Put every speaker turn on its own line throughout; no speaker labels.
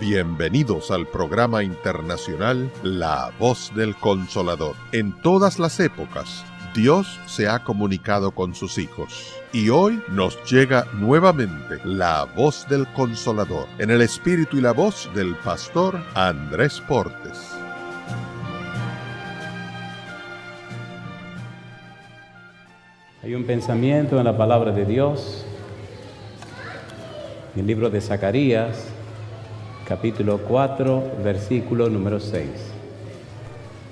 Bienvenidos al programa internacional La Voz del Consolador. En todas las épocas, Dios se ha comunicado con sus hijos. Y hoy nos llega nuevamente la voz del Consolador, en el espíritu y la voz del pastor Andrés Portes.
Hay un pensamiento en la palabra de Dios, en el libro de Zacarías, capítulo 4, versículo número 6.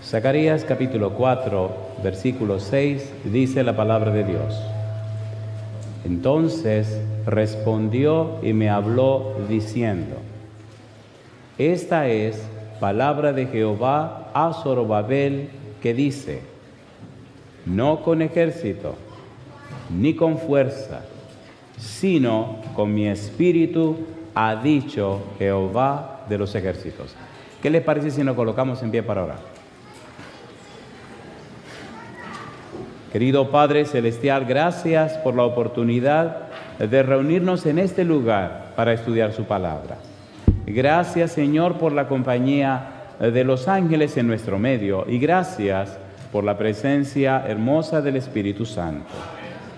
Zacarías, capítulo 4, versículo 6, dice la palabra de Dios. Entonces respondió y me habló diciendo: Esta es palabra de Jehová a Zorobabel, que dice: No con ejército, ni con fuerza, sino con mi espíritu, ha dicho Jehová de los ejércitos. ¿Qué les parece si nos colocamos en pie para orar? Querido Padre Celestial, gracias por la oportunidad de reunirnos en este lugar para estudiar su palabra. Gracias, Señor, por la compañía de los ángeles en nuestro medio, y gracias por la presencia hermosa del Espíritu Santo.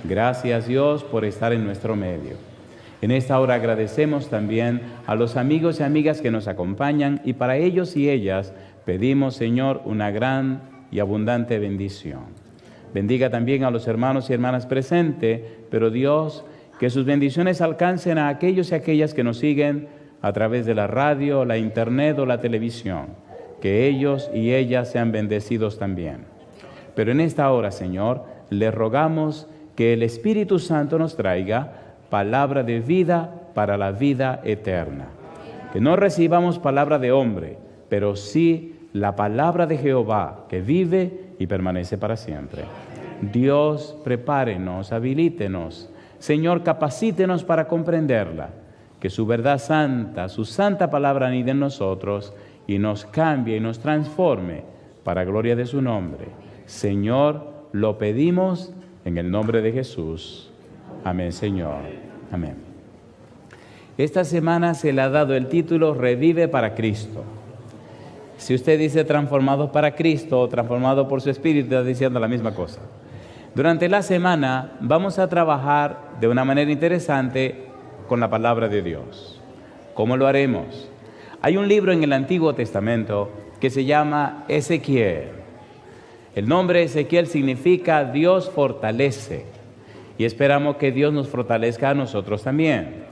Gracias, Dios, por estar en nuestro medio. En esta hora agradecemos también a los amigos y amigas que nos acompañan, y para ellos y ellas pedimos, Señor, una gran y abundante bendición. Bendiga también a los hermanos y hermanas presentes, pero Dios, que sus bendiciones alcancen a aquellos y aquellas que nos siguen a través de la radio, la internet o la televisión. Que ellos y ellas sean bendecidos también. Pero en esta hora, Señor, le rogamos que el Espíritu Santo nos traiga palabra de vida para la vida eterna. Que no recibamos palabra de hombre, pero sí la palabra de Jehová, que vive y permanece para siempre. Dios, prepárenos, habilítenos. Señor, capacítenos para comprenderla. Que su verdad santa, su santa palabra anide en nosotros y nos cambie y nos transforme para gloria de su nombre. Señor, lo pedimos en el nombre de Jesús. Amén, Señor. Amén. Esta semana se le ha dado el título Revive para Cristo. Si usted dice transformados para Cristo o transformado por su Espíritu, está diciendo la misma cosa. Durante la semana vamos a trabajar de una manera interesante con la palabra de Dios. ¿Cómo lo haremos? Hay un libro en el Antiguo Testamento que se llama Ezequiel. El nombre Ezequiel significa Dios fortalece, y esperamos que Dios nos fortalezca a nosotros también.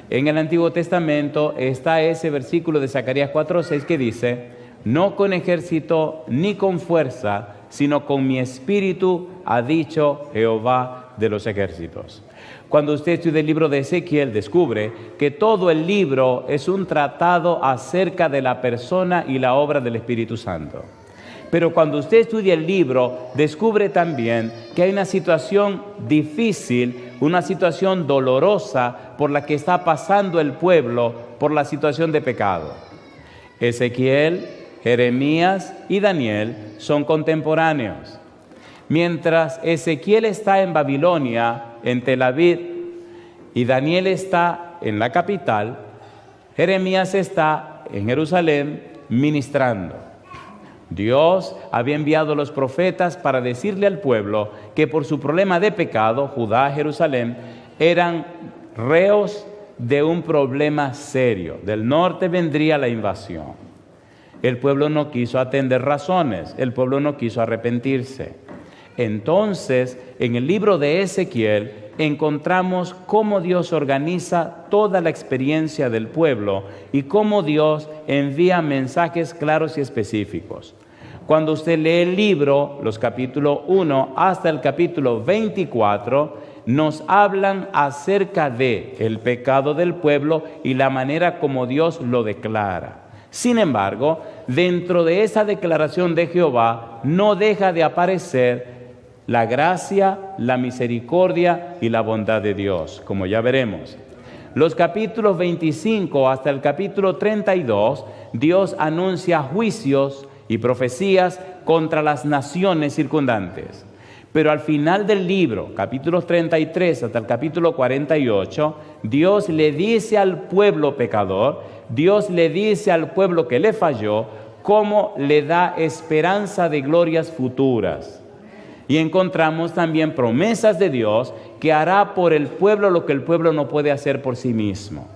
En el Antiguo Testamento está ese versículo de Zacarías 4:6 que dice: No con ejército ni con fuerza, sino con mi espíritu, ha dicho Jehová de los ejércitos. Cuando usted estudia el libro de Ezequiel, descubre que todo el libro es un tratado acerca de la persona y la obra del Espíritu Santo. Pero cuando usted estudia el libro, descubre también que hay una situación difícil, una situación dolorosa por la que está pasando el pueblo por la situación de pecado. Ezequiel, Jeremías y Daniel son contemporáneos. Mientras Ezequiel está en Babilonia, en Tel Aviv, y Daniel está en la capital, Jeremías está en Jerusalén ministrando. Dios había enviado a los profetas para decirle al pueblo que por su problema de pecado, Judá, Jerusalén, eran reos de un problema serio. Del norte vendría la invasión. El pueblo no quiso atender razones, el pueblo no quiso arrepentirse. Entonces, en el libro de Ezequiel encontramos cómo Dios organiza toda la experiencia del pueblo y cómo Dios envía mensajes claros y específicos. Cuando usted lee el libro, los capítulos 1 hasta el capítulo 24, nos hablan acerca de el pecado del pueblo y la manera como Dios lo declara. Sin embargo, dentro de esa declaración de Jehová no deja de aparecer la gracia, la misericordia y la bondad de Dios, como ya veremos. Los capítulos 25 hasta el capítulo 32, Dios anuncia juicios y profecías contra las naciones circundantes. Pero al final del libro, capítulos 33 hasta el capítulo 48, Dios le dice al pueblo pecador, Dios le dice al pueblo que le falló, cómo le da esperanza de glorias futuras. Y encontramos también promesas de Dios que hará por el pueblo lo que el pueblo no puede hacer por sí mismo.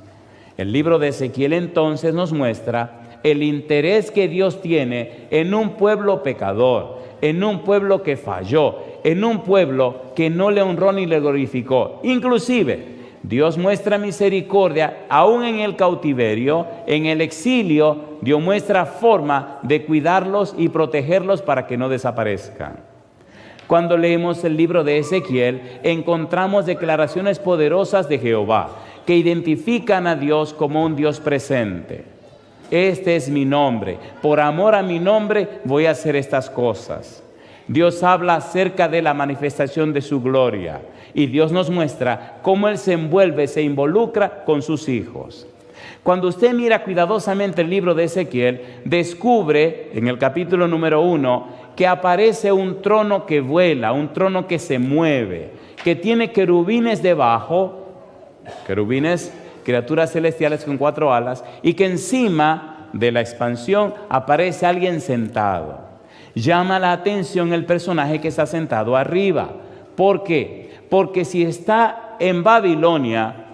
El libro de Ezequiel entonces nos muestra el interés que Dios tiene en un pueblo pecador, en un pueblo que falló, en un pueblo que no le honró ni le glorificó. Inclusive, Dios muestra misericordia aún en el cautiverio, en el exilio. Dios muestra forma de cuidarlos y protegerlos para que no desaparezcan. Cuando leemos el libro de Ezequiel, encontramos declaraciones poderosas de Jehová que identifican a Dios como un Dios presente. Este es mi nombre. Por amor a mi nombre voy a hacer estas cosas. Dios habla acerca de la manifestación de su gloria y Dios nos muestra cómo Él se envuelve, se involucra con sus hijos. Cuando usted mira cuidadosamente el libro de Ezequiel, descubre en el capítulo número 1 que aparece un trono que vuela, un trono que se mueve, que tiene querubines debajo, querubines, criaturas celestiales con 4 alas, y que encima de la expansión aparece alguien sentado. Llama la atención el personaje que está sentado arriba. ¿Por qué? Porque si está en Babilonia,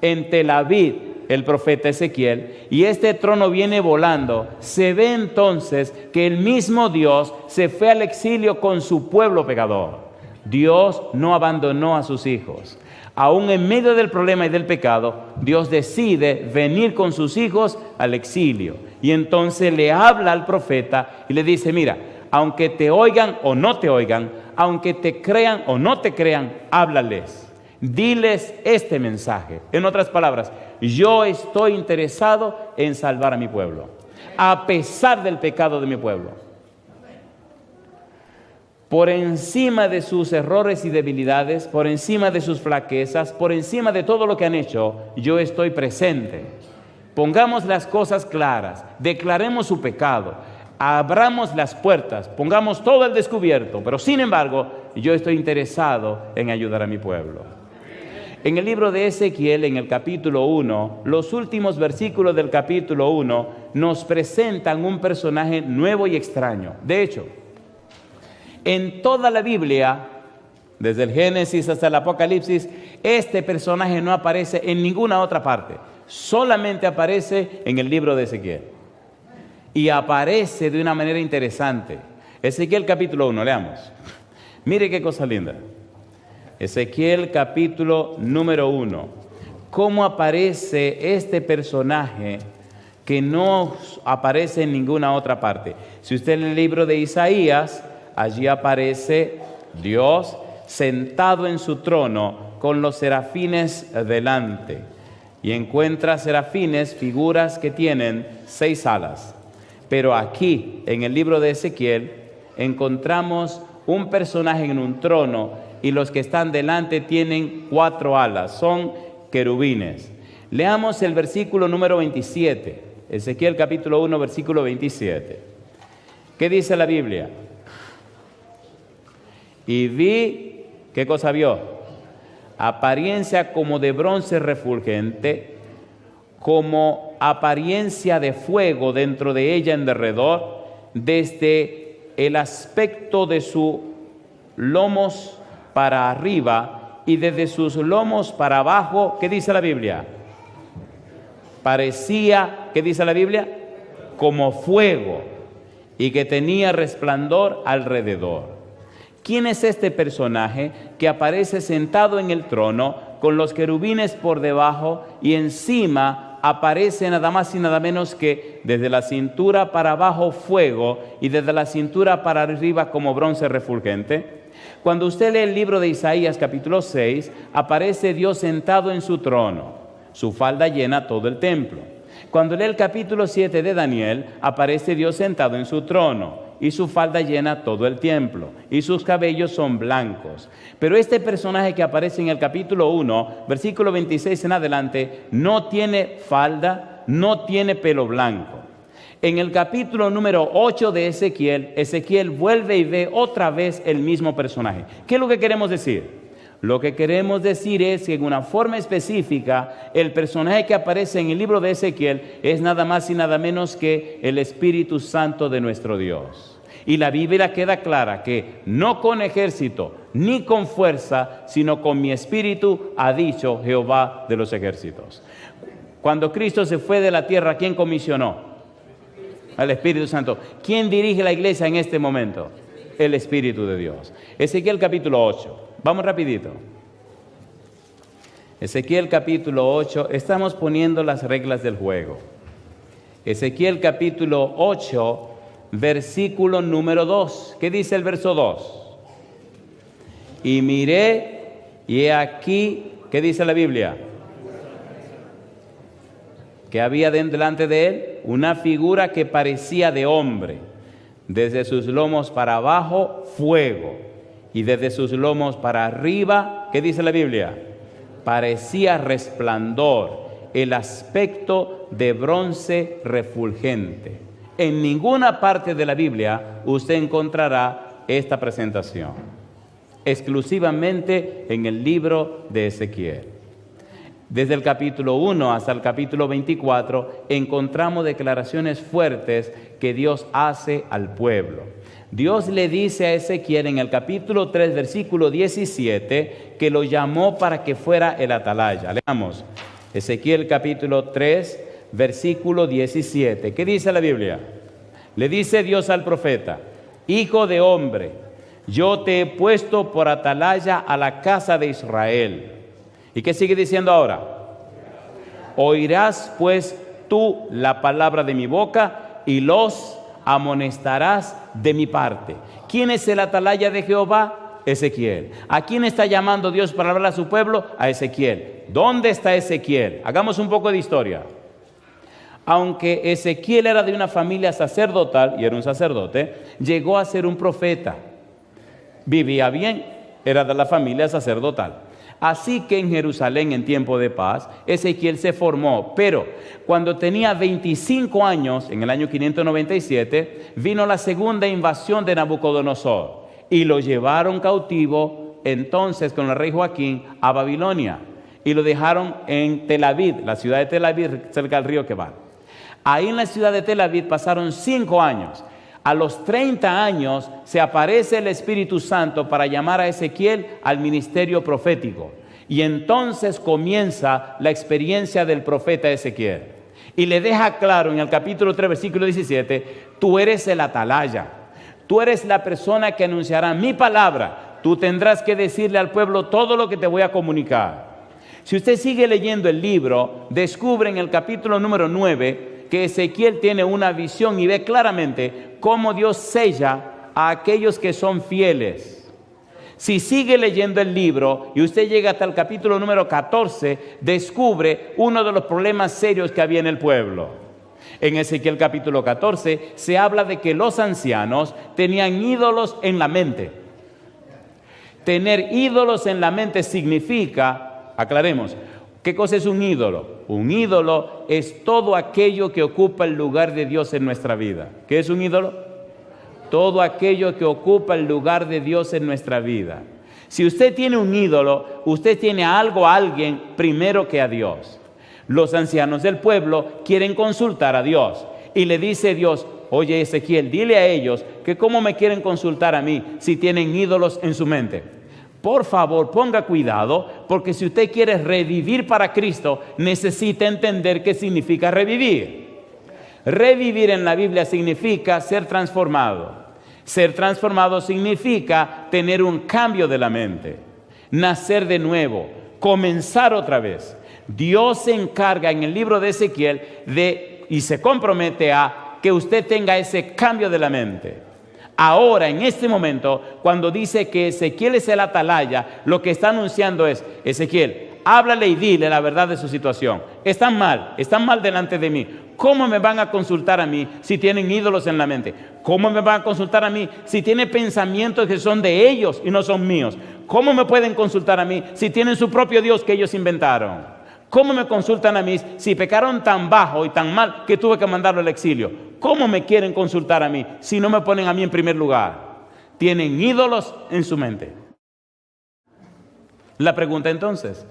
en Tel Aviv, el profeta Ezequiel, y este trono viene volando, se ve entonces que el mismo Dios se fue al exilio con su pueblo pecador. Dios no abandonó a sus hijos. Aún en medio del problema y del pecado, Dios decide venir con sus hijos al exilio. Y entonces le habla al profeta y le dice, mira, aunque te oigan o no te oigan, aunque te crean o no te crean, háblales. Diles este mensaje. En otras palabras, yo estoy interesado en salvar a mi pueblo, a pesar del pecado de mi pueblo. Por encima de sus errores y debilidades, por encima de sus flaquezas, por encima de todo lo que han hecho, yo estoy presente. Pongamos las cosas claras, declaremos su pecado, abramos las puertas, pongamos todo al descubierto, pero sin embargo, yo estoy interesado en ayudar a mi pueblo. En el libro de Ezequiel, en el capítulo 1, los últimos versículos del capítulo 1 nos presentan un personaje nuevo y extraño. De hecho, en toda la Biblia, desde el Génesis hasta el Apocalipsis, este personaje no aparece en ninguna otra parte. Solamente aparece en el libro de Ezequiel. Y aparece de una manera interesante. Ezequiel capítulo 1, leamos. Mire qué cosa linda. Ezequiel capítulo número 1. ¿Cómo aparece este personaje que no aparece en ninguna otra parte? Si usted lee el libro de Isaías, allí aparece Dios sentado en su trono con los serafines delante. Y encuentra serafines, figuras que tienen 6 alas. Pero aquí, en el libro de Ezequiel, encontramos un personaje en un trono y los que están delante tienen 4 alas, son querubines. Leamos el versículo número 27, Ezequiel capítulo 1, versículo 27. ¿Qué dice la Biblia? Y vi, ¿qué cosa vio? Apariencia como de bronce refulgente, como apariencia de fuego dentro de ella en derredor, desde el aspecto de sus lomos para arriba y desde sus lomos para abajo. ¿Qué dice la Biblia? Parecía, ¿qué dice la Biblia? Como fuego, y que tenía resplandor alrededor. ¿Quién es este personaje que aparece sentado en el trono con los querubines por debajo y encima aparece nada más y nada menos que desde la cintura para abajo fuego y desde la cintura para arriba como bronce refulgente? Cuando usted lee el libro de Isaías capítulo 6, aparece Dios sentado en su trono, su falda llena todo el templo. Cuando lee el capítulo 7 de Daniel, aparece Dios sentado en su trono y su falda llena todo el templo, y sus cabellos son blancos. Pero este personaje que aparece en el capítulo 1, versículo 26 en adelante, no tiene falda, no tiene pelo blanco. En el capítulo número 8 de Ezequiel, Ezequiel vuelve y ve otra vez el mismo personaje. ¿Qué es lo que queremos decir? Lo que queremos decir es que en una forma específica, el personaje que aparece en el libro de Ezequiel es nada más y nada menos que el Espíritu Santo de nuestro Dios. Y la Biblia queda clara que no con ejército ni con fuerza, sino con mi espíritu, ha dicho Jehová de los ejércitos. Cuando Cristo se fue de la tierra, ¿quién comisionó? Al Espíritu Santo. ¿Quién dirige la iglesia en este momento? El Espíritu de Dios. Ezequiel capítulo 8. Vamos rapidito. Ezequiel capítulo 8. Estamos poniendo las reglas del juego. Ezequiel capítulo 8, versículo número 2. ¿Qué dice el verso 2? Y miré, y he aquí, ¿qué dice la Biblia? Que había delante de él una figura que parecía de hombre. Desde sus lomos para abajo, fuego. Y desde sus lomos para arriba, ¿qué dice la Biblia? Parecía resplandor, el aspecto de bronce refulgente. En ninguna parte de la Biblia usted encontrará esta presentación. Exclusivamente en el libro de Ezequiel. Desde el capítulo 1 hasta el capítulo 24 encontramos declaraciones fuertes que Dios hace al pueblo. Dios le dice a Ezequiel en el capítulo 3, versículo 17, que lo llamó para que fuera el atalaya. Leamos, Ezequiel capítulo 3, versículo 17. ¿Qué dice la Biblia? Le dice Dios al profeta: hijo de hombre, yo te he puesto por atalaya a la casa de Israel. ¿Y qué sigue diciendo ahora? Oirás pues tú la palabra de mi boca y los amonestarás de mi parte. ¿Quién es el atalaya de Jehová? Ezequiel. ¿A quién está llamando Dios para hablar a su pueblo? A Ezequiel. ¿Dónde está Ezequiel? Hagamos un poco de historia. Aunque Ezequiel era de una familia sacerdotal, y era un sacerdote, llegó a ser un profeta. Vivía bien, era de la familia sacerdotal. Así que en Jerusalén, en tiempo de paz, Ezequiel se formó. Pero cuando tenía 25 años, en el año 597, vino la segunda invasión de Nabucodonosor y lo llevaron cautivo entonces con el rey Joaquín a Babilonia y lo dejaron en Tel Aviv, la ciudad de Tel Aviv, cerca del río Quebar. Ahí en la ciudad de Tel Aviv pasaron 5 años. A los 30 años se aparece el Espíritu Santo para llamar a Ezequiel al ministerio profético. Y entonces comienza la experiencia del profeta Ezequiel. Y le deja claro en el capítulo 3, versículo 17, tú eres el atalaya. Tú eres la persona que anunciará mi palabra. Tú tendrás que decirle al pueblo todo lo que te voy a comunicar. Si usted sigue leyendo el libro, descubre en el capítulo número 9 que Ezequiel tiene una visión y ve claramente cómo Dios sella a aquellos que son fieles. Si sigue leyendo el libro y usted llega hasta el capítulo número 14, descubre uno de los problemas serios que había en el pueblo. En Ezequiel capítulo 14 se habla de que los ancianos tenían ídolos en la mente. Tener ídolos en la mente significa, aclaremos, ¿qué cosa es un ídolo? Un ídolo es todo aquello que ocupa el lugar de Dios en nuestra vida. ¿Qué es un ídolo? Todo aquello que ocupa el lugar de Dios en nuestra vida. Si usted tiene un ídolo, usted tiene a algo, a alguien, primero que a Dios. Los ancianos del pueblo quieren consultar a Dios. Y le dice Dios, oye Ezequiel, dile a ellos que cómo me quieren consultar a mí si tienen ídolos en su mente. Por favor, ponga cuidado, porque si usted quiere revivir para Cristo, necesita entender qué significa revivir. Revivir en la Biblia significa ser transformado. Ser transformado significa tener un cambio de la mente, nacer de nuevo, comenzar otra vez. Dios se encarga en el libro de Ezequiel y se compromete a que usted tenga ese cambio de la mente. Ahora, en este momento, cuando dice que Ezequiel es el atalaya, lo que está anunciando es, Ezequiel, háblale y dile la verdad de su situación. Están mal delante de mí. ¿Cómo me van a consultar a mí si tienen ídolos en la mente? ¿Cómo me van a consultar a mí si tienen pensamientos que son de ellos y no son míos? ¿Cómo me pueden consultar a mí si tienen su propio Dios que ellos inventaron? ¿Cómo me consultan a mí si pecaron tan bajo y tan mal que tuve que mandarlo al exilio? ¿Cómo me quieren consultar a mí si no me ponen a mí en primer lugar? Tienen ídolos en su mente. La pregunta entonces,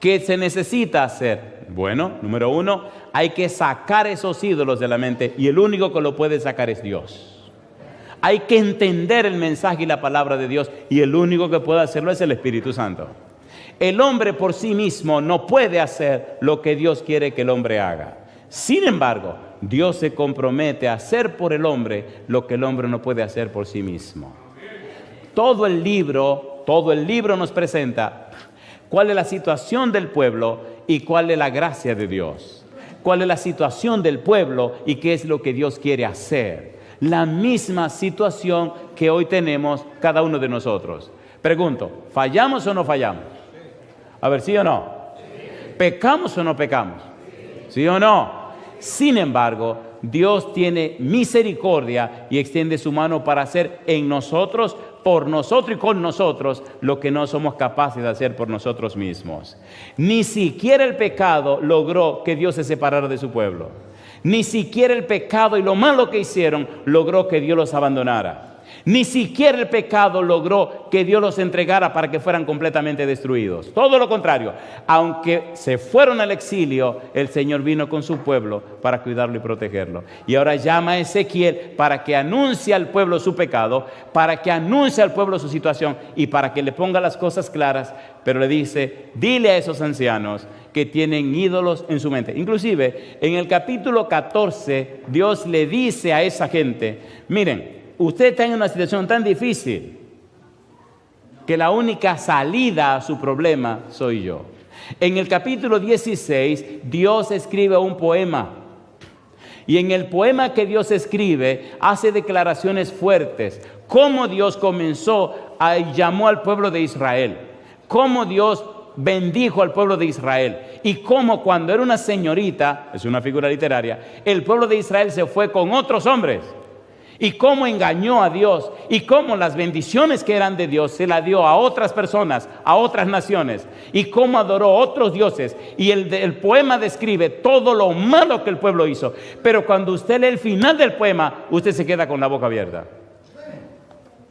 ¿qué se necesita hacer? Bueno, número 1, hay que sacar esos ídolos de la mente y el único que lo puede sacar es Dios. Hay que entender el mensaje y la palabra de Dios y el único que puede hacerlo es el Espíritu Santo. El hombre por sí mismo no puede hacer lo que Dios quiere que el hombre haga. Sin embargo, Dios se compromete a hacer por el hombre lo que el hombre no puede hacer por sí mismo. Todo el libro nos presenta cuál es la situación del pueblo y cuál es la gracia de Dios. Cuál es la situación del pueblo y qué es lo que Dios quiere hacer. La misma situación que hoy tenemos cada uno de nosotros. Pregunto, ¿fallamos o no fallamos? A ver, ¿sí o no? ¿Pecamos o no pecamos? ¿Sí o no? Sin embargo, Dios tiene misericordia y extiende su mano para hacer en nosotros, por nosotros y con nosotros lo que no somos capaces de hacer por nosotros mismos. Ni siquiera el pecado logró que Dios se separara de su pueblo. Ni siquiera el pecado y lo malo que hicieron logró que Dios los abandonara. Ni siquiera el pecado logró que Dios los entregara para que fueran completamente destruidos. Todo lo contrario, aunque se fueron al exilio, el Señor vino con su pueblo para cuidarlo y protegerlo. Y ahora llama a Ezequiel para que anuncie al pueblo su pecado, para que anuncie al pueblo su situación y para que le ponga las cosas claras. Pero le dice, dile a esos ancianos que tienen ídolos en su mente. Inclusive, en el capítulo 14, Dios le dice a esa gente, miren, usted está en una situación tan difícil que la única salida a su problema soy yo. En el capítulo 16, Dios escribe un poema. Y en el poema que Dios escribe, hace declaraciones fuertes. Cómo Dios llamó al pueblo de Israel. Cómo Dios bendijo al pueblo de Israel. Y cómo cuando era una señorita, es una figura literaria, el pueblo de Israel se fue con otros hombres. Y cómo engañó a Dios y cómo las bendiciones que eran de Dios se las dio a otras personas, a otras naciones, y cómo adoró a otros dioses. Y el poema describe todo lo malo que el pueblo hizo. Pero cuando usted lee el final del poema, usted se queda con la boca abierta.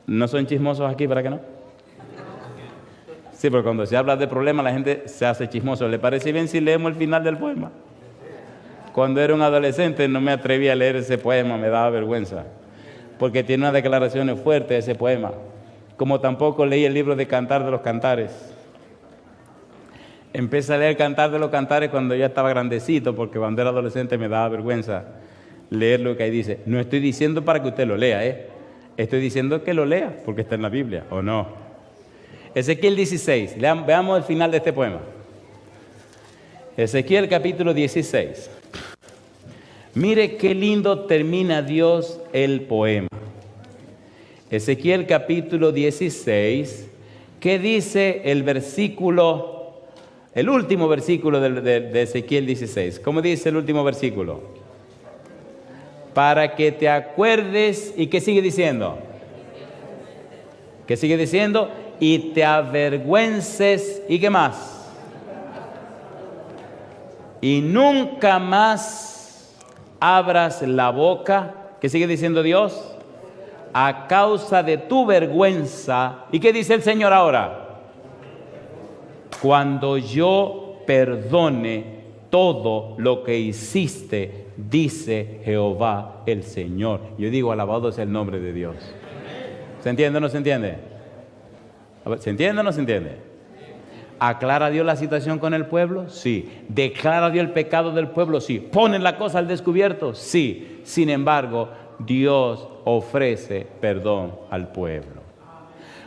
¿No son chismosos aquí, para qué no? Sí, porque cuando se habla de problemas la gente se hace chismoso. ¿Le parece bien si leemos el final del poema? Cuando era un adolescente no me atreví a leer ese poema, me daba vergüenza. Porque tiene unas declaraciones fuertes ese poema. Como tampoco leí el libro de Cantar de los Cantares. Empecé a leer Cantar de los Cantares cuando ya estaba grandecito, porque cuando era adolescente me daba vergüenza leer lo que ahí dice. No estoy diciendo para que usted lo lea, estoy diciendo que lo lea, porque está en la Biblia, ¿o no? Ezequiel 16, veamos el final de este poema. Ezequiel capítulo 16. Mire qué lindo termina Dios el poema. Ezequiel capítulo 16, ¿qué dice el último versículo de Ezequiel 16? ¿Cómo dice el último versículo? Para que te acuerdes, ¿y qué sigue diciendo? ¿Qué sigue diciendo? Y te avergüences, ¿y qué más? Y nunca más abras la boca, ¿qué sigue diciendo Dios? A causa de tu vergüenza. ¿Y qué dice el Señor ahora? Cuando yo perdone todo lo que hiciste, dice Jehová el Señor. Yo digo, alabado es el nombre de Dios. ¿Se entiende o no se entiende? A ver, ¿se entiende o no se entiende? ¿Aclara Dios la situación con el pueblo? Sí. ¿Declara Dios el pecado del pueblo? Sí. ¿Pone la cosa al descubierto? Sí. Sin embargo, Dios ofrece perdón al pueblo.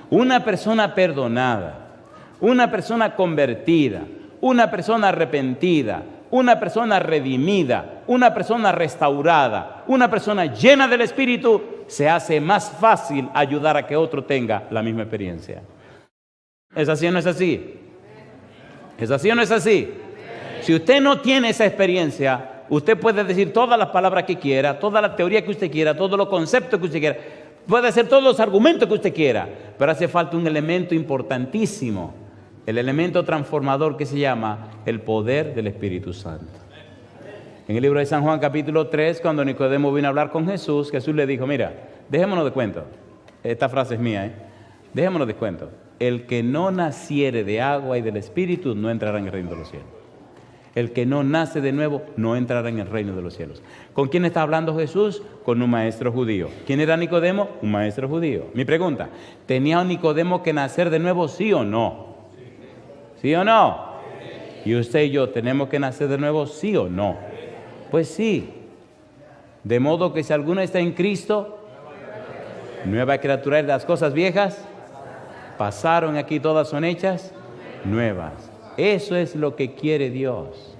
Una persona perdonada, una persona convertida, una persona arrepentida, una persona redimida, una persona restaurada, una persona llena del Espíritu, se hace más fácil ayudar a que otro tenga la misma experiencia. ¿Es así o no es así? ¿Es así o no es así? Si usted no tiene esa experiencia, usted puede decir todas las palabras que quiera, toda la teoría que usted quiera, todos los conceptos que usted quiera, puede hacer todos los argumentos que usted quiera, pero hace falta un elemento importantísimo, el elemento transformador que se llama el poder del Espíritu Santo. En el libro de San Juan capítulo 3, cuando Nicodemo vino a hablar con Jesús, Jesús le dijo, mira, dejémonos de cuento. Esta frase es mía, dejémonos de cuento. El que no naciere de agua y del Espíritu no entrará en el reino de los cielos. El que no nace de nuevo no entrará en el reino de los cielos. ¿Con quién está hablando Jesús? Con un maestro judío. ¿Quién era Nicodemo? Un maestro judío. Mi pregunta, ¿tenía Nicodemo que nacer de nuevo, sí o no? ¿Sí o no? ¿Y usted y yo tenemos que nacer de nuevo, sí o no? Pues sí. De modo que si alguno está en Cristo, nueva criatura, las cosas viejas pasaron, aquí todas son hechas nuevas. Eso es lo que quiere Dios.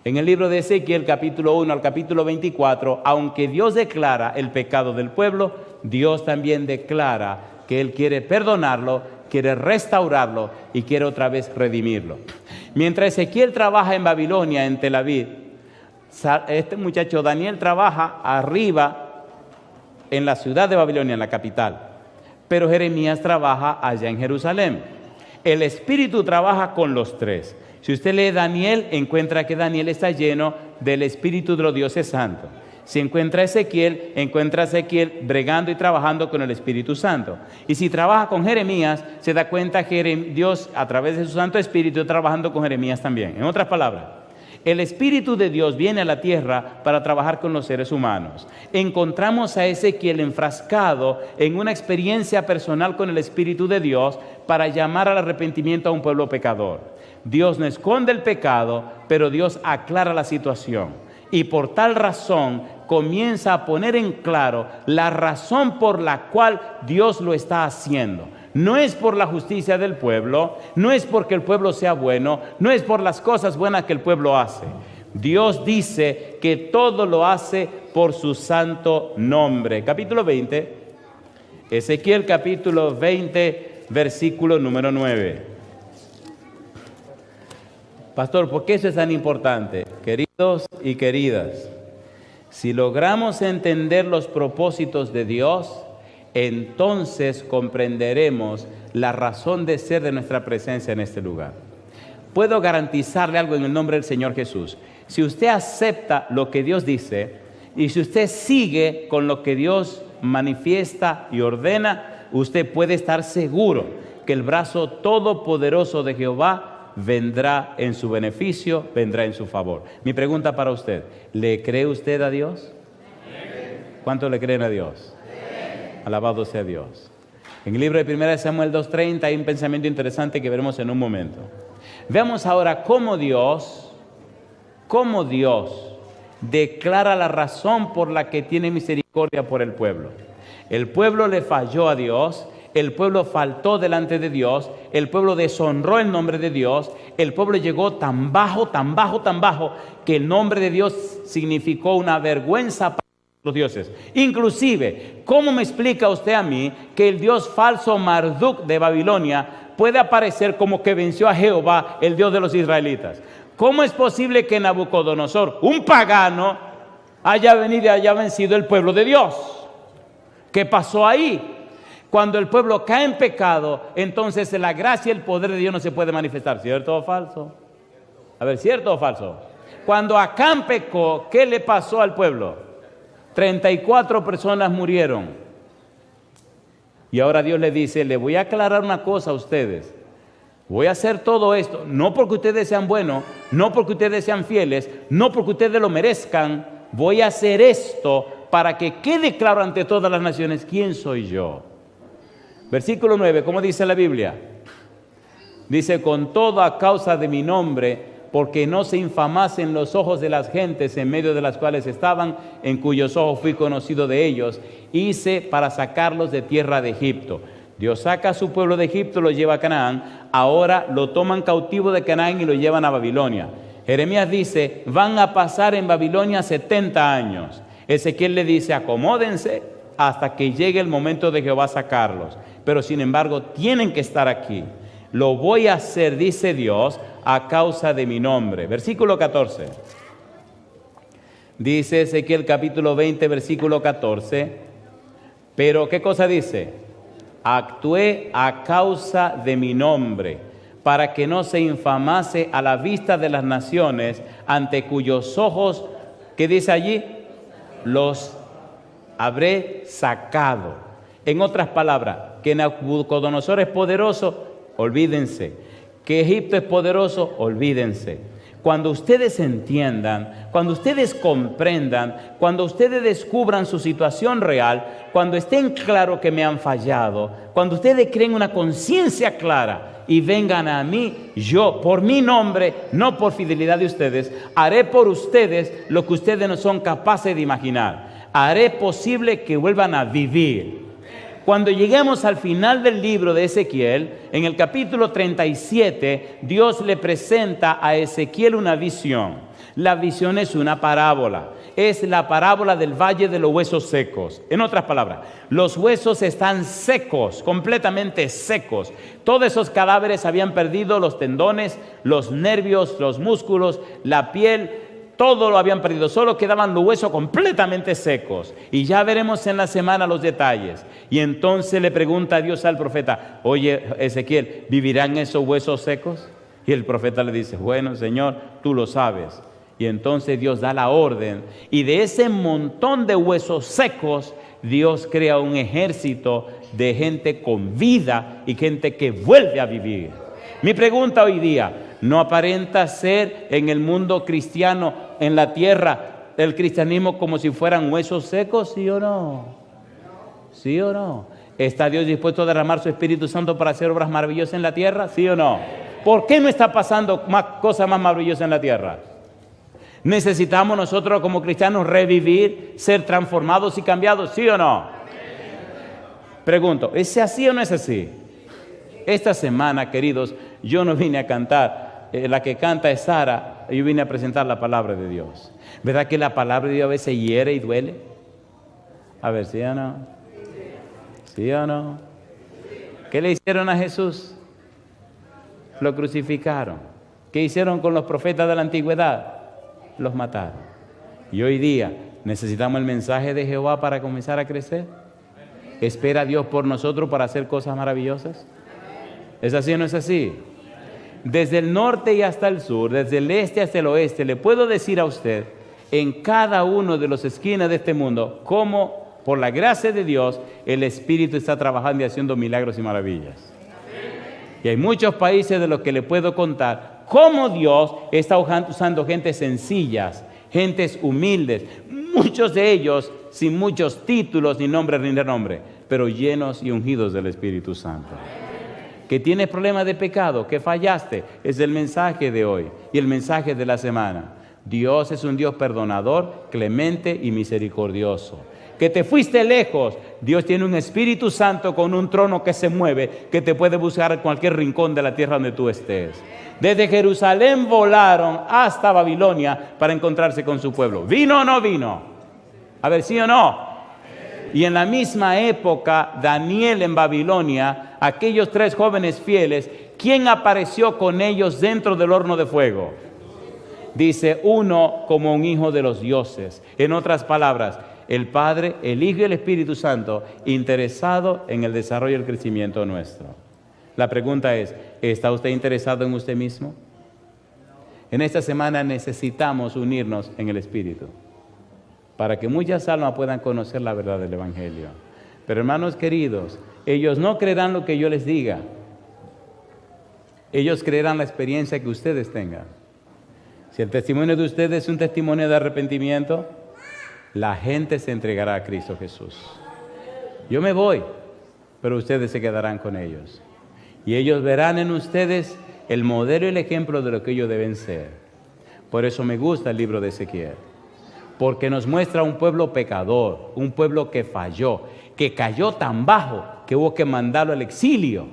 En el libro de Ezequiel, capítulo 1 al capítulo 24, aunque Dios declara el pecado del pueblo, Dios también declara que Él quiere perdonarlo, quiere restaurarlo y quiere otra vez redimirlo. Mientras Ezequiel trabaja en Babilonia, en Tel Aviv, este muchacho Daniel trabaja arriba en la ciudad de Babilonia, en la capital. Pero Jeremías trabaja allá en Jerusalén. El Espíritu trabaja con los tres. Si usted lee Daniel, encuentra que Daniel está lleno del Espíritu de los dioses santos. Si encuentra Ezequiel bregando y trabajando con el Espíritu Santo. Y si trabaja con Jeremías, se da cuenta que Dios, a través de su Santo Espíritu, está trabajando con Jeremías también. En otras palabras, el Espíritu de Dios viene a la tierra para trabajar con los seres humanos. Encontramos a Ezequiel enfrascado en una experiencia personal con el Espíritu de Dios para llamar al arrepentimiento a un pueblo pecador. Dios no esconde el pecado, pero Dios aclara la situación. Y por tal razón comienza a poner en claro la razón por la cual Dios lo está haciendo. No es por la justicia del pueblo, no es porque el pueblo sea bueno, no es por las cosas buenas que el pueblo hace. Dios dice que todo lo hace por su santo nombre. Capítulo 20, Ezequiel capítulo 20, versículo número 9. Pastor, ¿por qué eso es tan importante? Queridos y queridas, si logramos entender los propósitos de Dios, entonces comprenderemos la razón de ser de nuestra presencia en este lugar. Puedo garantizarle algo en el nombre del Señor Jesús. Si usted acepta lo que Dios dice y si usted sigue con lo que Dios manifiesta y ordena, usted puede estar seguro que el brazo todopoderoso de Jehová vendrá en su beneficio, vendrá en su favor. Mi pregunta para usted, ¿le cree usted a Dios? ¿Cuánto le creen a Dios? Alabado sea Dios. En el libro de 1 Samuel 2:30 hay un pensamiento interesante que veremos en un momento. Veamos ahora cómo Dios declara la razón por la que tiene misericordia por el pueblo. El pueblo le falló a Dios, el pueblo faltó delante de Dios, el pueblo deshonró el nombre de Dios, el pueblo llegó tan bajo, que el nombre de Dios significó una vergüenza para los dioses. Inclusive, ¿cómo me explica usted a mí que el dios falso Marduk de Babilonia puede aparecer como que venció a Jehová, el Dios de los israelitas? ¿Cómo es posible que Nabucodonosor, un pagano, haya venido y haya vencido el pueblo de Dios? ¿Qué pasó ahí? Cuando el pueblo cae en pecado, entonces la gracia y el poder de Dios no se puede manifestar. ¿Cierto o falso? A ver, ¿cierto o falso? Cuando Acán pecó, ¿qué le pasó al pueblo? 34 personas murieron. Y ahora Dios le dice, le voy a aclarar una cosa a ustedes. Voy a hacer todo esto, no porque ustedes sean buenos, no porque ustedes sean fieles, no porque ustedes lo merezcan. Voy a hacer esto para que quede claro ante todas las naciones quién soy yo. Versículo 9, ¿cómo dice la Biblia? Dice, con todo a causa de mi nombre, porque no se infamasen los ojos de las gentes en medio de las cuales estaban, en cuyos ojos fui conocido de ellos, hice para sacarlos de tierra de Egipto. Dios saca a su pueblo de Egipto, lo lleva a Canaán, ahora lo toman cautivo de Canaán y lo llevan a Babilonia. Jeremías dice, van a pasar en Babilonia 70 años. Ezequiel le dice, acomódense hasta que llegue el momento de Jehová sacarlos. Pero sin embargo, tienen que estar aquí. Lo voy a hacer, dice Dios, a causa de mi nombre. Versículo 14. Dice Ezequiel capítulo 20, versículo 14. Pero, ¿qué cosa dice? Actué a causa de mi nombre, para que no se infamase a la vista de las naciones, ante cuyos ojos, ¿qué dice allí? Los habré sacado. En otras palabras, que Nabucodonosor es poderoso, olvídense. Que Egipto es poderoso, olvídense. Cuando ustedes entiendan, cuando ustedes comprendan, cuando ustedes descubran su situación real, cuando estén claros que me han fallado, cuando ustedes creen una conciencia clara y vengan a mí, yo, por mi nombre, no por fidelidad de ustedes, haré por ustedes lo que ustedes no son capaces de imaginar. Haré posible que vuelvan a vivir. Cuando lleguemos al final del libro de Ezequiel, en el capítulo 37, Dios le presenta a Ezequiel una visión. La visión es una parábola. Es la parábola del valle de los huesos secos. En otras palabras, los huesos están secos, completamente secos. Todos esos cadáveres habían perdido los tendones, los nervios, los músculos, la piel. Todo lo habían perdido, solo quedaban los huesos completamente secos. Y ya veremos en la semana los detalles. Y entonces le pregunta a Dios al profeta: oye, Ezequiel, ¿vivirán esos huesos secos? Y el profeta le dice: bueno, Señor, tú lo sabes. Y entonces Dios da la orden. Y de ese montón de huesos secos, Dios crea un ejército de gente con vida y gente que vuelve a vivir. Mi pregunta hoy día: ¿no aparenta ser en el mundo cristiano, en la tierra, el cristianismo como si fueran huesos secos? ¿Sí o no? ¿Sí o no? ¿Está Dios dispuesto a derramar su Espíritu Santo para hacer obras maravillosas en la tierra? ¿Sí o no? ¿Por qué no está pasando cosas más maravillosas en la tierra? ¿Necesitamos nosotros como cristianos revivir, ser transformados y cambiados? ¿Sí o no? Pregunto, ¿es así o no es así? Esta semana, queridos, yo no vine a cantar. La que canta es Sara. Yo vine a presentar la palabra de Dios. ¿Verdad que la palabra de Dios a veces hiere y duele? A ver, ¿sí o no? ¿Sí o no? ¿Qué le hicieron a Jesús? Lo crucificaron. ¿Qué hicieron con los profetas de la antigüedad? Los mataron. Y hoy día necesitamos el mensaje de Jehová para comenzar a crecer. ¿Espera Dios por nosotros para hacer cosas maravillosas? ¿Es así o no es así? Desde el norte y hasta el sur, desde el este hasta el oeste, le puedo decir a usted, en cada uno de las esquinas de este mundo, cómo, por la gracia de Dios, el Espíritu está trabajando y haciendo milagros y maravillas. Y hay muchos países de los que le puedo contar cómo Dios está usando gentes sencillas, gentes humildes, muchos de ellos sin muchos títulos, ni nombre ni renombre, pero llenos y ungidos del Espíritu Santo. Que tienes problemas de pecado, que fallaste, es el mensaje de hoy y el mensaje de la semana. Dios es un Dios perdonador, clemente y misericordioso. Que te fuiste lejos, Dios tiene un Espíritu Santo con un trono que se mueve, que te puede buscar en cualquier rincón de la tierra donde tú estés. Desde Jerusalén volaron hasta Babilonia para encontrarse con su pueblo. ¿Vino o no vino? A ver, ¿sí o no? Y en la misma época, Daniel en Babilonia, aquellos 3 jóvenes fieles, ¿quién apareció con ellos dentro del horno de fuego? Dice, uno como un hijo de los dioses. En otras palabras, el Padre, el Hijo y el Espíritu Santo, interesado en el desarrollo y el crecimiento nuestro. La pregunta es, ¿está usted interesado en usted mismo? En esta semana necesitamos unirnos en el Espíritu, para que muchas almas puedan conocer la verdad del Evangelio. Pero hermanos queridos, ellos no creerán lo que yo les diga. Ellos creerán la experiencia que ustedes tengan. Si el testimonio de ustedes es un testimonio de arrepentimiento, la gente se entregará a Cristo Jesús. Yo me voy, pero ustedes se quedarán con ellos. Y ellos verán en ustedes el modelo y el ejemplo de lo que ellos deben ser. Por eso me gusta el libro de Ezequiel. Porque nos muestra un pueblo pecador, un pueblo que falló, que cayó tan bajo que hubo que mandarlo al exilio.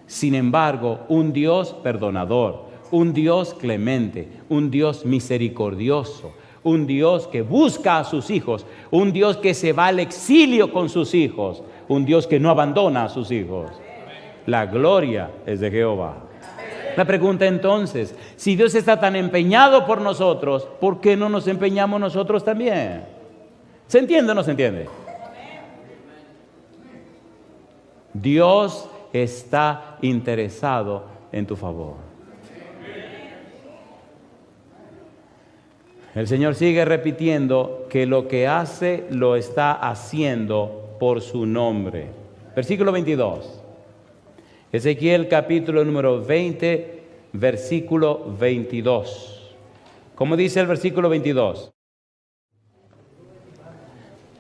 Sin embargo, un Dios perdonador, un Dios clemente, un Dios misericordioso, un Dios que busca a sus hijos, un Dios que se va al exilio con sus hijos, un Dios que no abandona a sus hijos. La gloria es de Jehová. La pregunta entonces, si Dios está tan empeñado por nosotros, ¿por qué no nos empeñamos nosotros también? ¿Se entiende o no se entiende? Dios está interesado en tu favor. El Señor sigue repitiendo que lo que hace lo está haciendo por su nombre. Versículo 22. Ezequiel capítulo número 20, versículo 22. ¿Cómo dice el versículo 22?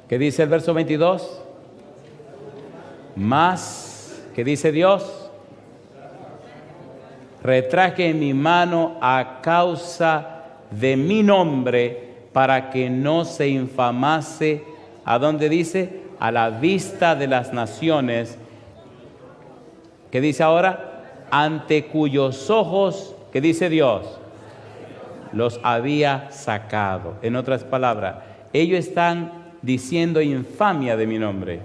¿Qué dice el verso 22? Más, ¿qué dice Dios? Retraje mi mano a causa de mi nombre, para que no se infamase, ¿a dónde dice? A la vista de las naciones. ¿Qué dice ahora? Ante cuyos ojos, ¿qué dice Dios? Los había sacado. En otras palabras, ellos están diciendo infamia de mi nombre.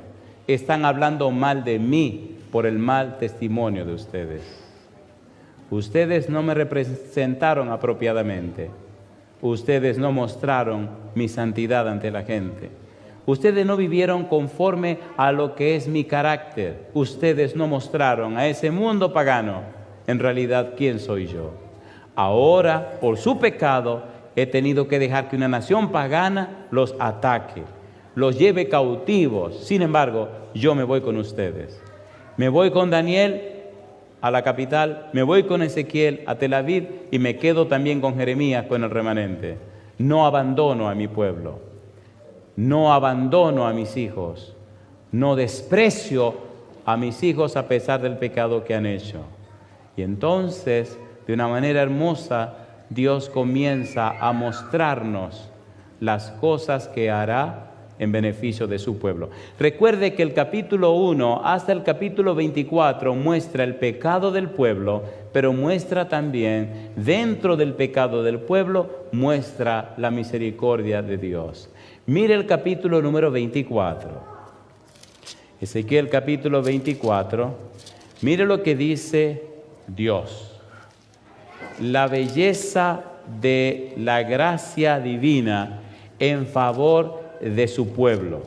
Están hablando mal de mí por el mal testimonio de ustedes. Ustedes no me representaron apropiadamente. Ustedes no mostraron mi santidad ante la gente. Ustedes no vivieron conforme a lo que es mi carácter. Ustedes no mostraron a ese mundo pagano en realidad quién soy yo. Ahora, por su pecado, he tenido que dejar que una nación pagana los ataque, los lleve cautivos. Sin embargo, yo me voy con ustedes. Me voy con Daniel a la capital, me voy con Ezequiel a Tel Aviv y me quedo también con Jeremías, con el remanente. No abandono a mi pueblo, no abandono a mis hijos, no desprecio a mis hijos a pesar del pecado que han hecho. Y entonces, de una manera hermosa, Dios comienza a mostrarnos las cosas que hará en beneficio de su pueblo. Recuerde que el capítulo 1 hasta el capítulo 24 muestra el pecado del pueblo, pero muestra también, dentro del pecado del pueblo, muestra la misericordia de Dios. Mire el capítulo número 24. Ezequiel capítulo 24. Mire lo que dice Dios. La belleza de la gracia divina en favor de su pueblo.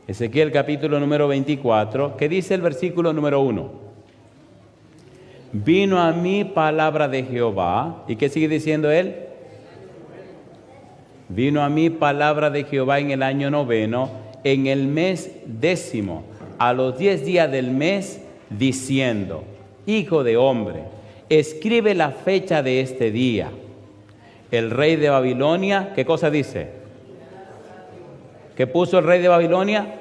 Ezequiel capítulo número 24, ¿qué dice el versículo número 1? Vino a mí palabra de Jehová. ¿Y qué sigue diciendo él? Vino a mí palabra de Jehová en el año 9, en el mes 10, a los 10 días del mes, diciendo: Hijo de hombre, escribe la fecha de este día. El rey de Babilonia, ¿qué cosa dice? ¿Qué puso el rey de Babilonia?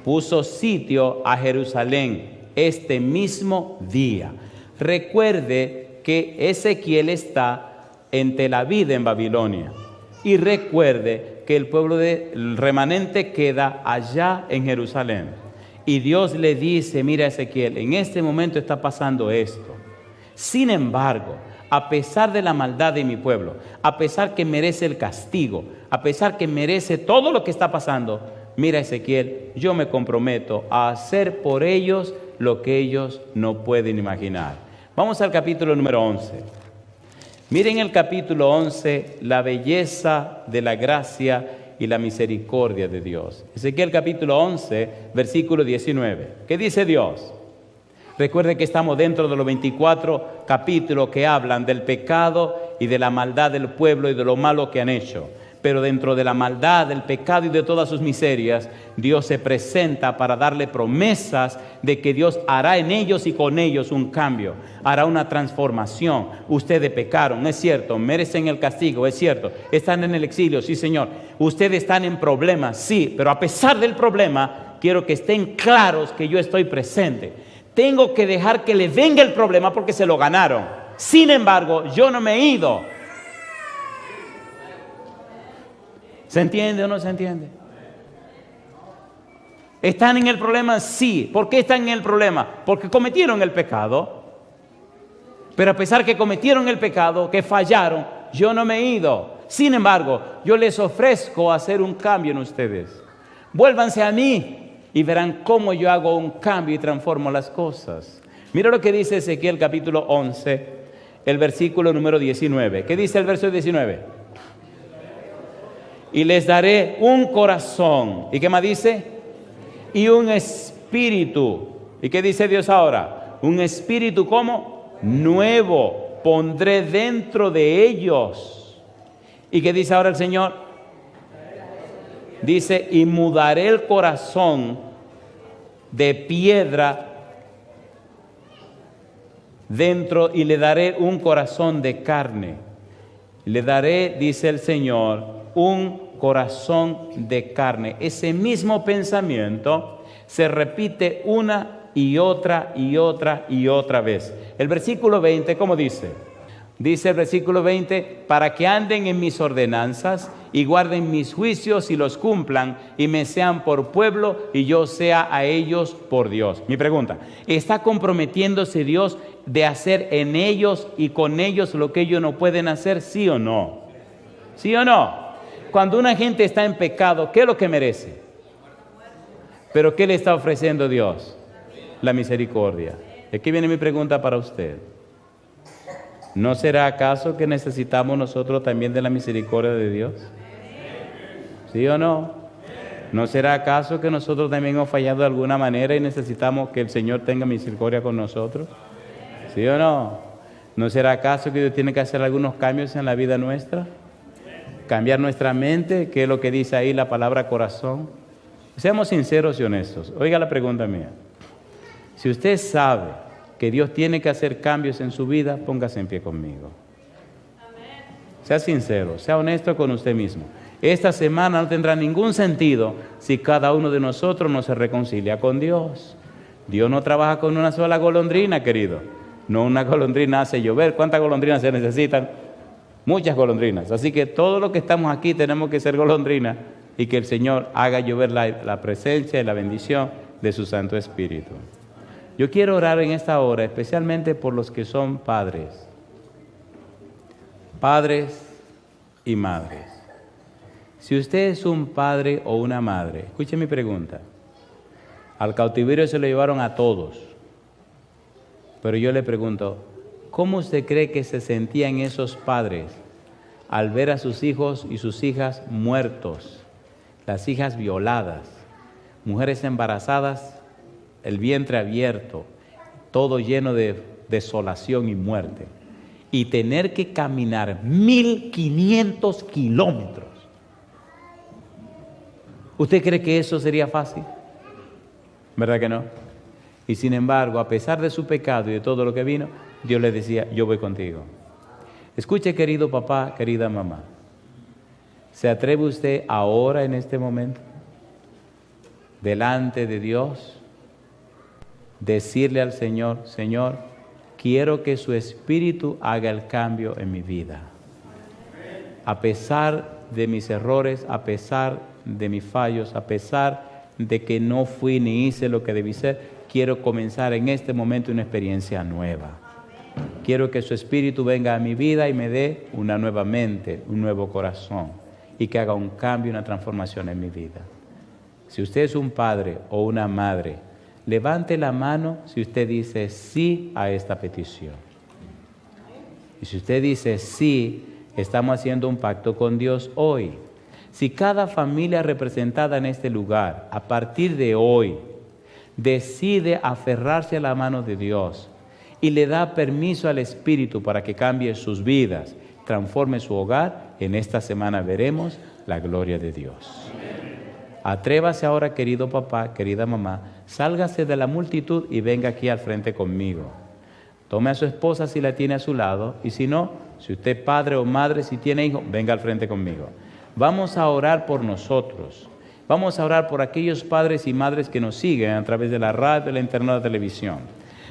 Puso sitio a Jerusalén este mismo día. Recuerde que Ezequiel está en Tel Aviv, en Babilonia. Y recuerde que el pueblo del remanente queda allá en Jerusalén. Y Dios le dice: mira, Ezequiel, en este momento está pasando esto. Sin embargo, a pesar de la maldad de mi pueblo, a pesar que merece el castigo, a pesar que merece todo lo que está pasando, mira, Ezequiel, yo me comprometo a hacer por ellos lo que ellos no pueden imaginar. Vamos al capítulo número 11. Miren el capítulo 11, la belleza de la gracia y la misericordia de Dios. Ezequiel capítulo 11, versículo 19. ¿Qué dice Dios? Recuerden que estamos dentro de los 24 capítulos que hablan del pecado y de la maldad del pueblo y de lo malo que han hecho. Pero dentro de la maldad, del pecado y de todas sus miserias, Dios se presenta para darle promesas de que Dios hará en ellos y con ellos un cambio, hará una transformación. Ustedes pecaron, es cierto, merecen el castigo, es cierto, están en el exilio, sí, Señor. Ustedes están en problemas, sí, pero a pesar del problema, quiero que estén claros que yo estoy presente. Tengo que dejar que le venga el problema porque se lo ganaron. Sin embargo, yo no me he ido. ¿Se entiende o no se entiende? ¿Están en el problema? Sí. ¿Por qué están en el problema? Porque cometieron el pecado. Pero a pesar que cometieron el pecado, que fallaron, yo no me he ido. Sin embargo, yo les ofrezco hacer un cambio en ustedes. Vuélvanse a mí y verán cómo yo hago un cambio y transformo las cosas. Mira lo que dice Ezequiel capítulo 11, el versículo número 19. ¿Qué dice el verso 19? Y les daré un corazón. ¿Y qué más dice? Y un espíritu. ¿Y qué dice Dios ahora? Un espíritu ¿cómo? Nuevo pondré dentro de ellos. ¿Y qué dice ahora el Señor? Dice, y mudaré el corazón de piedra dentro y le daré un corazón de carne. Le daré, dice el Señor, un corazón de carne. Ese mismo pensamiento se repite una y otra y otra y otra vez. El versículo 20, ¿cómo dice? Dice el versículo 20, para que anden en mis ordenanzas y guarden mis juicios y los cumplan y me sean por pueblo y yo sea a ellos por Dios. Mi pregunta, ¿está comprometiéndose Dios de hacer en ellos y con ellos lo que ellos no pueden hacer? ¿Sí o no? ¿Sí o no? Cuando una gente está en pecado, ¿qué es lo que merece? ¿Pero qué le está ofreciendo Dios? La misericordia. Aquí viene mi pregunta para usted. ¿No será acaso que necesitamos nosotros también de la misericordia de Dios? ¿Sí o no? ¿No será acaso que nosotros también hemos fallado de alguna manera y necesitamos que el Señor tenga misericordia con nosotros? ¿Sí o no? ¿No será acaso que Dios tiene que hacer algunos cambios en la vida nuestra? Cambiar nuestra mente, que es lo que dice ahí la palabra corazón. Seamos sinceros y honestos. Oiga la pregunta mía. Si usted sabe que Dios tiene que hacer cambios en su vida, póngase en pie conmigo. Sea sincero, sea honesto con usted mismo. Esta semana no tendrá ningún sentido si cada uno de nosotros no se reconcilia con Dios. Dios no trabaja con una sola golondrina, querido. No una golondrina hace llover. ¿Cuántas golondrinas se necesitan? Muchas golondrinas. Así que todos los que estamos aquí tenemos que ser golondrinas y que el Señor haga llover la presencia y la bendición de su Santo Espíritu. Yo quiero orar en esta hora, especialmente por los que son padres y madres. Si usted es un padre o una madre, escuche mi pregunta. Al cautiverio se lo llevaron a todos, pero yo le pregunto, ¿cómo usted cree que se sentían esos padres al ver a sus hijos y sus hijas muertos, las hijas violadas, mujeres embarazadas, el vientre abierto, todo lleno de desolación y muerte, y tener que caminar 1500 kilómetros? ¿Usted cree que eso sería fácil? ¿Verdad que no? Y sin embargo, a pesar de su pecado y de todo lo que vino, Dios le decía, yo voy contigo. Escuche, querido papá, querida mamá. ¿Se atreve usted ahora, en este momento, delante de Dios, decirle al Señor, Señor, quiero que su Espíritu haga el cambio en mi vida? A pesar de mis errores, a pesar de mis fallos, a pesar de que no fui ni hice lo que debí ser, quiero comenzar en este momento una experiencia nueva. Quiero que su Espíritu venga a mi vida y me dé una nueva mente, un nuevo corazón, y que haga un cambio, una transformación en mi vida. Si usted es un padre o una madre, levante la mano si usted dice sí a esta petición. Y si usted dice sí, estamos haciendo un pacto con Dios hoy. Si cada familia representada en este lugar, a partir de hoy, decide aferrarse a la mano de Dios y le da permiso al Espíritu para que cambie sus vidas, transforme su hogar, en esta semana veremos la gloria de Dios. Atrévase ahora, querido papá, querida mamá, sálgase de la multitud y venga aquí al frente conmigo. Tome a su esposa si la tiene a su lado, y si no, si usted es padre o madre, si tiene hijos, venga al frente conmigo. Vamos a orar por nosotros. Vamos a orar por aquellos padres y madres que nos siguen a través de la radio, de la internet, de la televisión.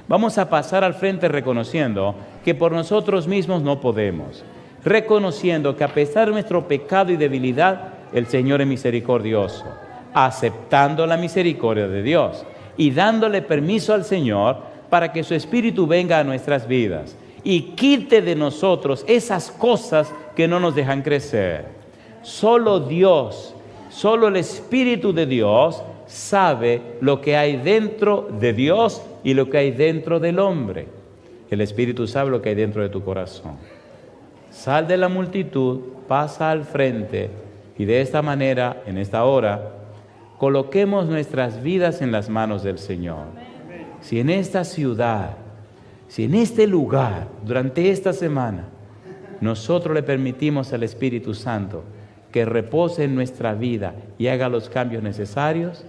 Vamos a pasar al frente reconociendo que por nosotros mismos no podemos. Reconociendo que a pesar de nuestro pecado y debilidad, el Señor es misericordioso. Aceptando la misericordia de Dios y dándole permiso al Señor para que su Espíritu venga a nuestras vidas y quite de nosotros esas cosas que no nos dejan crecer. Solo Dios, solo el Espíritu de Dios sabe lo que hay dentro de Dios y lo que hay dentro del hombre. El Espíritu sabe lo que hay dentro de tu corazón. Sal de la multitud, pasa al frente y de esta manera, en esta hora, coloquemos nuestras vidas en las manos del Señor. si en esta ciudad, si en este lugar, durante esta semana, nosotros le permitimos al Espíritu Santo que repose en nuestra vida y haga los cambios necesarios,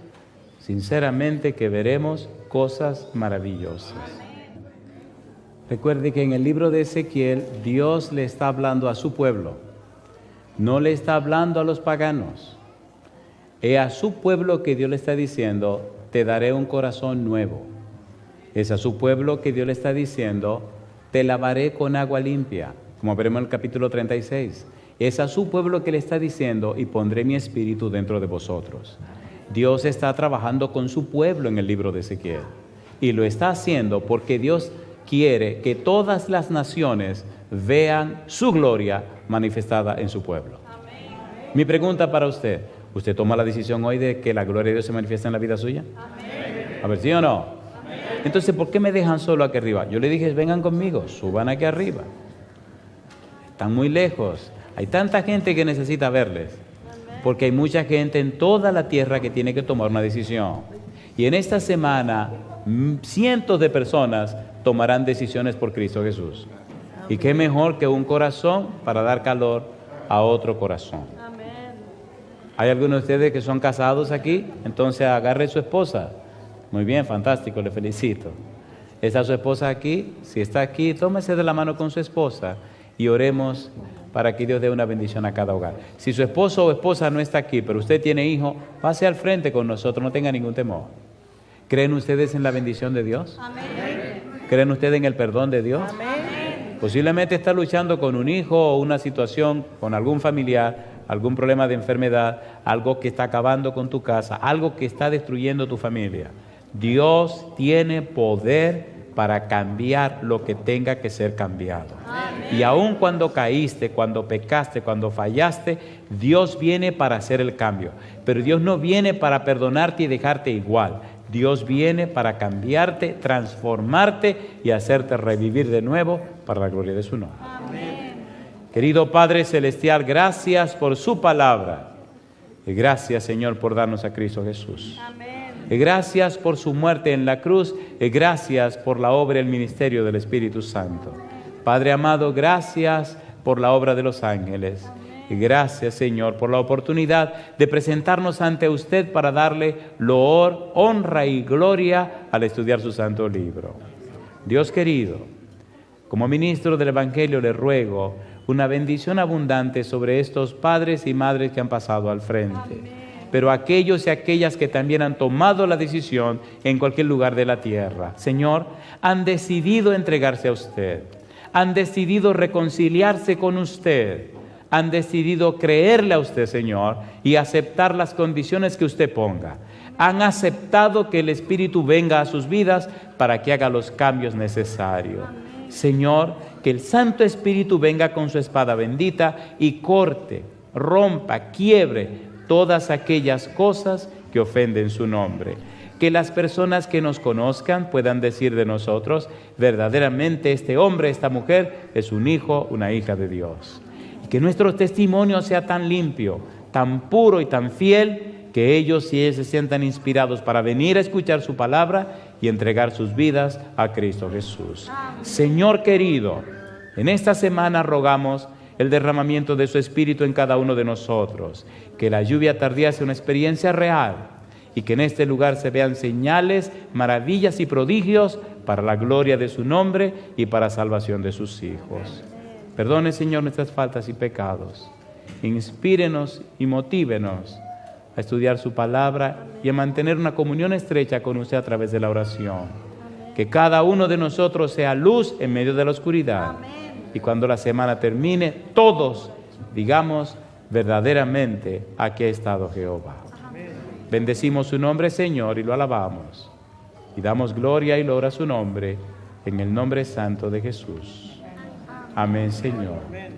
sinceramente que veremos cosas maravillosas. Recuerde que en el libro de Ezequiel, Dios le está hablando a su pueblo, no le está hablando a los paganos. Es a su pueblo que Dios le está diciendo, te daré un corazón nuevo. Es a su pueblo que Dios le está diciendo, te lavaré con agua limpia, como veremos en el capítulo 36. Es a su pueblo que le está diciendo, y pondré mi espíritu dentro de vosotros. Dios está trabajando con su pueblo en el libro de Ezequiel. Y lo está haciendo porque Dios quiere que todas las naciones vean su gloria manifestada en su pueblo. Amén. Mi pregunta para usted, ¿usted toma la decisión hoy de que la gloria de Dios se manifiesta en la vida suya? Amén. A ver, ¿sí o no? Amén. Entonces, ¿por qué me dejan solo aquí arriba? Yo le dije, vengan conmigo, suban aquí arriba. Están muy lejos. Hay tanta gente que necesita verles, porque hay mucha gente en toda la tierra que tiene que tomar una decisión. Y en esta semana, cientos de personas tomarán decisiones por Cristo Jesús. Y qué mejor que un corazón para dar calor a otro corazón. ¿Hay algunos de ustedes que son casados aquí? Entonces agarre a su esposa. Muy bien, fantástico, le felicito. ¿Está su esposa aquí? Si está aquí, tómese de la mano con su esposa y oremos para que Dios dé una bendición a cada hogar. Si su esposo o esposa no está aquí, pero usted tiene hijo, pase al frente con nosotros, no tenga ningún temor. ¿Creen ustedes en la bendición de Dios? Amén. ¿Creen ustedes en el perdón de Dios? Amén. Posiblemente está luchando con un hijo o una situación, con algún familiar, algún problema de enfermedad, algo que está acabando con tu casa, algo que está destruyendo tu familia. Dios tiene poder para cambiar lo que tenga que ser cambiado. Amén. Y aun cuando caíste, cuando pecaste, cuando fallaste, Dios viene para hacer el cambio. Pero Dios no viene para perdonarte y dejarte igual. Dios viene para cambiarte, transformarte y hacerte revivir de nuevo para la gloria de su nombre. Amén. Querido Padre Celestial, gracias por su palabra. Y gracias, Señor, por darnos a Cristo Jesús. Amén. Y gracias por su muerte en la cruz. Y gracias por la obra y el ministerio del Espíritu Santo. Padre amado, gracias por la obra de los ángeles. Y gracias, Señor, por la oportunidad de presentarnos ante usted para darle loor, honra y gloria al estudiar su santo libro. Dios querido, como ministro del Evangelio le ruego una bendición abundante sobre estos padres y madres que han pasado al frente. Pero aquellos y aquellas que también han tomado la decisión en cualquier lugar de la tierra, Señor, han decidido entregarse a usted, han decidido reconciliarse con usted, han decidido creerle a usted, Señor, y aceptar las condiciones que usted ponga. Han aceptado que el Espíritu venga a sus vidas para que haga los cambios necesarios. Señor, que el Santo Espíritu venga con su espada bendita y corte, rompa, quiebre todas aquellas cosas que ofenden su nombre. Que las personas que nos conozcan puedan decir de nosotros, verdaderamente este hombre, esta mujer, es un hijo, una hija de Dios. Y que nuestro testimonio sea tan limpio, tan puro y tan fiel, que ellos y ellas se sientan inspirados para venir a escuchar su palabra y entregar sus vidas a Cristo Jesús. Señor querido, en esta semana rogamos el derramamiento de su Espíritu en cada uno de nosotros, que la lluvia tardía sea una experiencia real y que en este lugar se vean señales, maravillas y prodigios para la gloria de su nombre y para salvación de sus hijos. Perdone, Señor, nuestras faltas y pecados. Inspírenos y motívenos a estudiar su palabra y a mantener una comunión estrecha con usted a través de la oración. Que cada uno de nosotros sea luz en medio de la oscuridad. Y cuando la semana termine, todos digamos verdaderamente, aquí ha estado Jehová. Bendecimos su nombre, Señor, y lo alabamos. Y damos gloria y loor a su nombre, en el nombre santo de Jesús. Amén, Señor. Amén.